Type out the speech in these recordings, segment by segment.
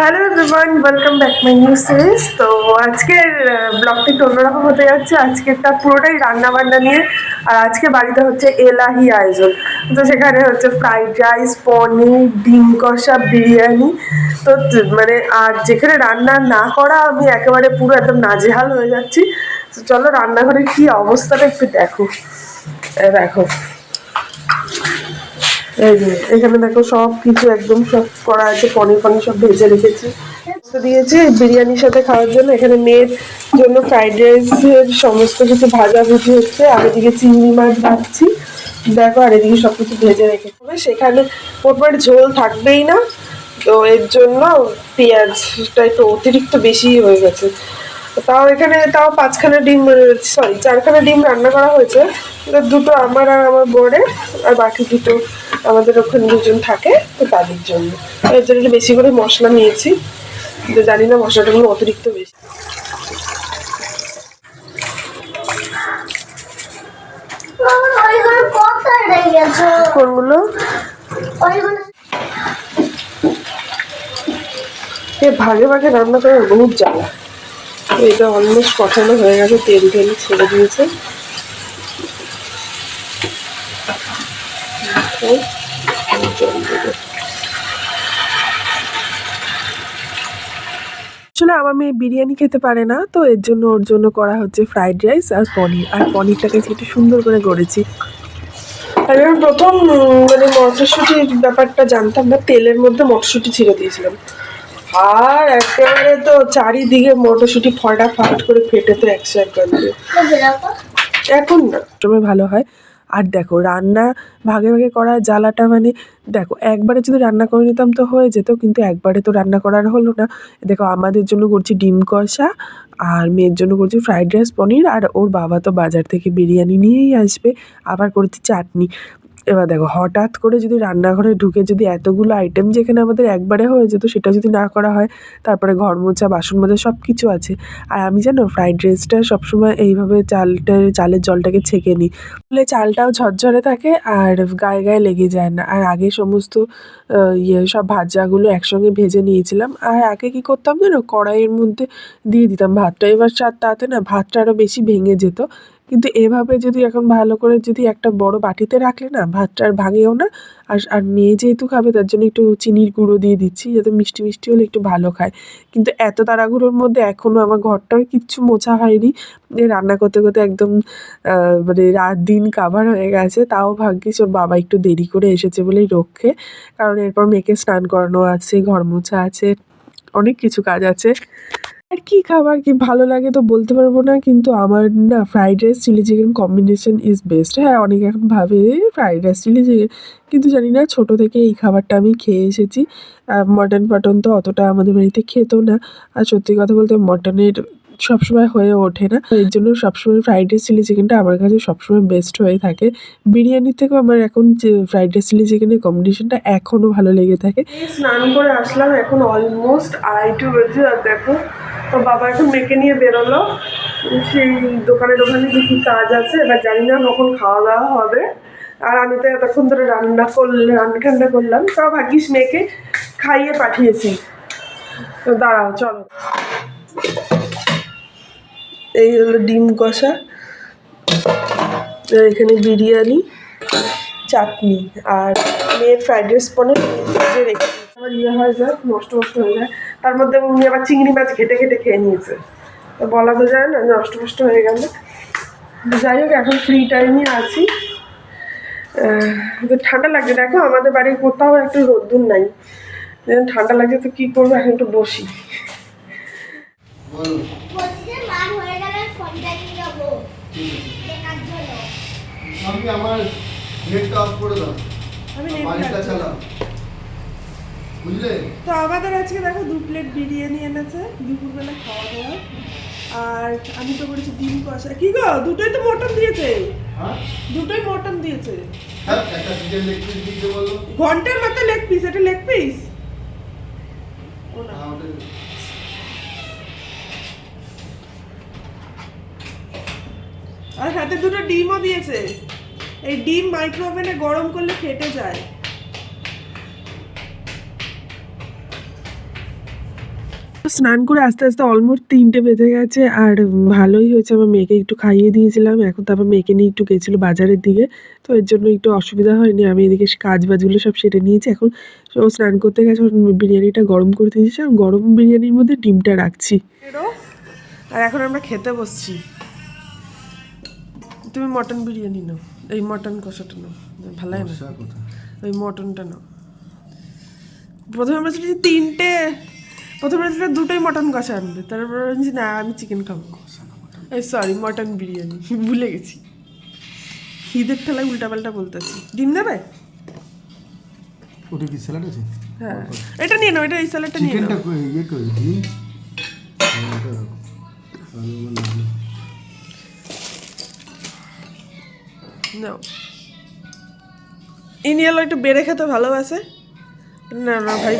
Hello everyone, welcome back my new series. তো আজকের ব্লগটা একটু অন্যরকম হতে যাচ্ছে। আজকেরটা পুরোটাই রান্না বান্না নিয়ে। আর আজকে বাড়িতে হচ্ছে এলাহি আয়োজন। তো সেখানে হচ্ছে ফ্রাইড রাইস, পনির, ডিম কষা, বিরিয়ানি। তো মানে আর যেখানে রান্না না করা আমি একেবারে পুরো একদম নাজেহাল হয়ে যাচ্ছি। তো চলো রান্নাঘরের কি অবস্থাটা একটু দেখো। দেখো এই যে এখানে দেখো সব কিছু একদম সব করা আছে, পনির পনির সব ভেজে রেখেছি। দিয়েছি বিরিয়ানির সাথে খাওয়ার জন্য। এখানে মেয়ের জন্য ফ্রাইড রাইসের সমস্ত কিছু ভাজা ভুজি হচ্ছে, আর এদিকে চিংড়ি মাছ ভাজছি দেখো, আর এদিকে সবকিছু ভেজে রেখে হবে। সেখানে মোটমাট ঝোল থাকবেই না, তো এর জন্য পেঁয়াজটা একটু অতিরিক্ত বেশি হয়ে গেছে। তাও এখানে তাও 5খানা ডিম, সরি 4খানা ডিম রান্না করা হয়েছে। দুটো আমার আর আমার বরের, আর বাকি দুটো আমাদের ওখানে দুজন থাকে, তো তাদের জন্য। এর জন্য একটু বেশি করে মশলা নিয়েছি, কিন্তু জানি না মশলাটা গুলো অতিরিক্ত বেশি। কোনগুলো ভাগে ভাগে রান্না করে বহুত জ্বালা। এটা অলমোস্ট কষানো হয়ে গেছে, তেল টেল ছেড়ে দিয়েছে। আসলে আমার মেয়ে বিরিয়ানি খেতে পারে না, তো এর জন্য ওর জন্য করা হচ্ছে ফ্রাইড রাইস আর পনির। আর পনিরটাকে একটু সুন্দর করে গড়েছি। আর আমি প্রথম মানে মটরশুঁটির ব্যাপারটা জানতাম না, তেলের মধ্যে মটরশুঁটি ছিঁড়ে দিয়েছিলাম। আর একেবারে তো চারিদিকে মটরশুঁটি ফাটাফাট করে ফেটে তো একসাথ গন্ধ। এখন না সময় ভালো হয়। আর দেখো রান্না ভাগে ভাগে করার জ্বালাটা, মানে দেখো একবারে যদি রান্না করে নিতাম তো হয়ে যেত, কিন্তু একবারে তো রান্না করার হলো না। দেখো আমাদের জন্য করছি ডিম কষা, আর মেয়ের জন্য করছি ফ্রাইড রাইস, পনির, আর ওর বাবা তো বাজার থেকে বিরিয়ানি নিয়েই আসবে। আবার করেছি চাটনি। এবার দেখো হঠাৎ করে যদি রান্নাঘরে ঢুকে যদি এতগুলো আইটেম যেখানে আমাদের একবারে হয়ে যেত, সেটা যদি না করা হয়, তারপরে ঘর মোছা, বাসন মাজা সব কিছু আছে। আর আমি জানো ফ্রাইড রাইসটা সবসময় এইভাবে চালের জলটাকে ছেঁকে নিই, ফলে চালটাও ঝরঝরে থাকে আর গায়ে গায়ে লেগে যায় না। আর আগে সমস্ত সব ভাজাগুলো একসঙ্গে ভেজে নিয়েছিলাম। আর আগে কী করতাম জানো, কড়াইয়ের মধ্যে দিয়ে দিতাম ভাতটা। এবার তাতে না ভাতটা আরও বেশি ভেঙে যেত। কিন্তু এভাবে যদি এখন ভালো করে যদি একটা বড় বাটিতে রাখলে না, ভাতটা আর ভাঙেও না। আর মেয়ে যেহেতু খাবে তার জন্য একটু চিনির গুঁড়ো দিয়ে দিচ্ছি, যাতে মিষ্টি মিষ্টি হলে একটু ভালো খায়। কিন্তু এত তাড়াহুড়োর মধ্যে এখনও আমার ঘরটার কিচ্ছু মোছা হয়নি। রান্না করতে করতে একদম মানে রাত দিন কাভার হয়ে গেছে। তাও ভাগ্যিস ওর বাবা একটু দেরি করে এসেছে বলেই রক্ষে। কারণ এরপর মেয়েকে স্নান করানো আছে, ঘর মোছা আছে, অনেক কিছু কাজ আছে। আর কি খাবার কি ভালো লাগে তো বলতে পারবো না, কিন্তু আমার না fried rice chilli chicken combination is best. হ্যাঁ, অনেকে এখন ভাবে ফ্রাইড রাইস চিলি চিকেন, কিন্তু জানি না ছোটো থেকে এই খাবারটা আমি খেয়ে এসেছি। মটন ফটন তো অতটা আমাদের বাড়িতে খেতো না। আর সত্যি কথা বলতে মটনের সবসময় হয়ে ওঠে না, এর জন্য সবসময় ফ্রাইড রাইস চিলি চিকেনটা আমার কাছে সবসময় বেস্ট হয়ে থাকে। বিরিয়ানির থেকেও আমার এখন যে ফ্রাইড রাইস চিলি চিকেনের কম্বিনেশনটা এখনও ভালো লেগে থাকে। স্নান করে আসলাম, এখন অলমোস্ট 2:30 বেজে। আর দেখো তো বাবা এখন মেয়েকে নিয়ে বেরোলো সেই দোকানে যে কী কাজ আছে। এবার জানি না কখন খাওয়া দাওয়া হবে। আর আমি তো এতক্ষণ ধরে রান্না ঠান্ডা করলাম, তাও ভাগ্যিস মেয়েকে খাইয়ে পাঠিয়েছি। তো দাঁড়াও চলো, এই হলো ডিম কষা, এখানে বিরিয়ানি, চাটনি, আর মেয়ের ফ্রাইড রাইস পনির ভেজে রেখে আবার হয়ে যায়, নষ্ট হয়ে যায়। তার মধ্যে উনি আবার চিংড়ি মাছ ঘেটে খেয়ে নিয়েছে, তো বলা তো যায় না, নষ্ট হয়ে গেল। যাই হোক এখন ফ্রি টাইমই আছি। তো ঠান্ডা লাগছে, দেখো আমাদের বাড়ির কোথাও একটু রোদ্দুর নাই, ঠান্ডা লাগছে। তো কী করবো, এখন একটু বসি। আমার নেটটা অফ করে দাও, মাইকটা চালাও, বুঝলে? তো আমাদের আজকে দেখো 2 প্লেট বিরিয়ানি এনেছে দুপুরবেলা খাওয়া দাওয়া। আর আমি তো করেছি ডিম কষা। কি গো, দুটোই তো মটন দিয়েছে। হ্যাঁ, দুটোই মটন দিয়েছে। হ্যাঁ, একটা চিকেন লেগ পিস দিতে বলো। ঘন্টার মতো লেগ পিস, এটা লেগ পিস। আর সাথে দুটো ডিমও দিয়েছে। এই ডিম মাইক্রোওভেনে গরম করলে ফেটে যায়। স্নান করে আস্তে আস্তে অলমোস্ট 3টে বেজে গেছে, আর ভালোই হয়েছে আমার মেয়েকে একটু খাইয়ে দিয়েছিলাম। এখন তারপর মেয়েকে নিয়ে একটু গেছিলো বাজারের দিকে, তো এর জন্য একটু অসুবিধা হয়নি। আমি এদিকে কাজ বাজগুলো সব সেরে নিয়েছি। এখন ও স্নান করতে গেছে, ওর বিরিয়ানিটা গরম করে দিয়েছি, আর গরম বিরিয়ানির মধ্যে ডিমটা রাখছি। আর এখন আমরা খেতে বসছি। তুমি মটন বিরিয়ানি নাও, এই মটন কষাটা নাও, ভালো হয় না ওই মটনটা নাও। প্রথমে আমরা বলছি 3টে, প্রথমে বলছিল 2টোই মটন কষা আনবে, তারপর বলছি না আমি চিকেন খাবো। এই সরি, মটন বিরিয়ানি ভুলে গেছি, খিদের ঠেলায় উল্টাপাল্টা বলতেছি। ডিম দেবে? ওটা কি স্যালাড আছে? হ্যাঁ এটা নিয়ে নাও, এটা এই স্যালাডটা নিয়ে নাও। চিকেনটা ইয়ে করে ডিম নাও। ইনিয়াল একটু বেড়ে খেতে ভালোবাসে। না না ভাই,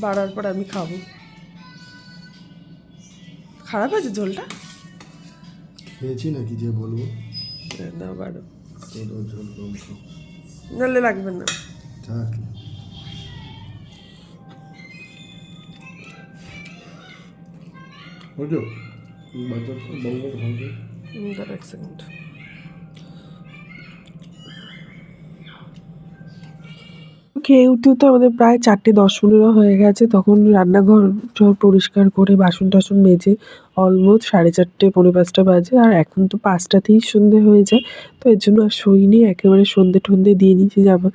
বাড়ার পর আমি খাবো। খারাপ আছে ঝোলটা? খেয়েছি নাকি যে বলবো? না বাড়ো, ঝোল কম খাও, নাহলে লাগবে না। থাক। ওইটো বাজার বঙ্গের ভাঙবে। দাঁড়া এক সেকেন্ড। খেয়ে উঠতে উঠতে আমাদের প্রায় 4:10 হয়ে গেছে। তখন রান্নাঘর সব পরিষ্কার করে বাসন টাসন মেজে অলমোস্ট 4:30 4:45 বাজে, আর এখন তো 5টাতেই সন্ধে হয়ে যায়। তো এর জন্য আর শুইনি, একেবারে সন্ধে টন্ধে দিয়ে নিয়েছি যাবো।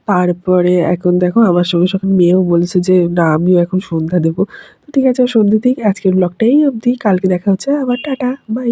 তারপরে এখন দেখো আমার সঙ্গে সঙ্গে মেয়েও বলেছে যে না আমিও এখন সন্ধ্যা দেবো। তো ঠিক আছে, সন্ধ্যে দিই। আজকের ব্লগটা এই অবধি, কালকে দেখা হচ্ছে আবার। Tata bye.